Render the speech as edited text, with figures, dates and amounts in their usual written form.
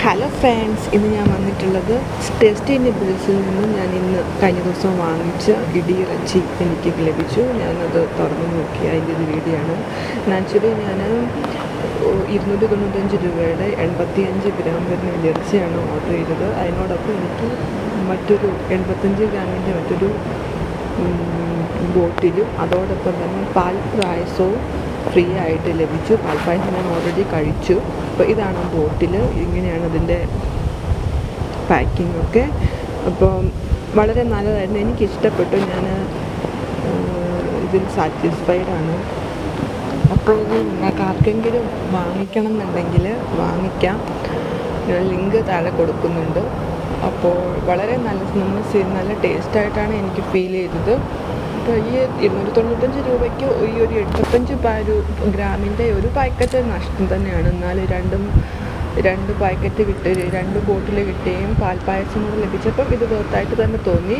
Hello friends, ഇന്ന് ഞാൻ വന്നിട്ടുള്ളത് ടേസ്റ്റി നിബിൾസിൽ നിന്നും ഞാൻ കഴിഞ്ഞ ദിവസം വാങ്ങിച്ച ഇടിയിറച്ചി എനിക്ക് ലഭിച്ചു. ഞാനത് തുറന്ന് നോക്കി അതിൻ്റെ ഒരു വീഡിയോ ആണ്. ആക്ച്വലി ഞാൻ 295 രൂപയുടെ 85 ഗ്രാം വരുന്ന ഇടിയിറച്ചിയാണ് ഓർഡർ ചെയ്തത്. അതിനോടൊപ്പം എനിക്ക് മറ്റൊരു 85 ഗ്രാമിൻ്റെ മറ്റൊരു ബോട്ടിലും അതോടൊപ്പം തന്നെ പാൽ പായസവും ഫ്രീ ആയിട്ട് ലഭിച്ചു. പാൽപ്പായസം ഞാൻ ഓൾറെഡി കഴിച്ചു. അപ്പോൾ ഇതാണ് ബോട്ടിൽ, ഇങ്ങനെയാണ് അതിൻ്റെ പാക്കിംഗ് ഒക്കെ. അപ്പോൾ വളരെ നല്ലതായിരുന്നു, എനിക്കിഷ്ടപ്പെട്ടു. ഞാൻ ഇതിൽ സാറ്റിസ്ഫൈഡ് ആണ്. അപ്പോൾ ഇത് നിങ്ങൾക്ക് ആർക്കെങ്കിലും വാങ്ങിക്കണം എന്നുണ്ടെങ്കിൽ വാങ്ങിക്കാം. ലിങ്ക് താഴെ കൊടുക്കുന്നുണ്ട്. അപ്പോൾ വളരെ നല്ല ടേസ്റ്റായിട്ടാണ് എനിക്ക് ഫീൽ ചെയ്തത്. അപ്പോൾ ഈ 295 രൂപയ്ക്ക് ഈ ഒരു 75 ഗ്രാമിൻ്റെ ഒരു പാക്കറ്റ് നഷ്ടം തന്നെയാണ്. എന്നാൽ രണ്ട് പാക്കറ്റ് കിട്ടി, 2 ബോട്ടിൽ കിട്ടുകയും പാൽപ്പായസം കൂടെ ലഭിച്ചപ്പം ഇത് വെർത്തായിട്ട് തന്നെ തോന്നി.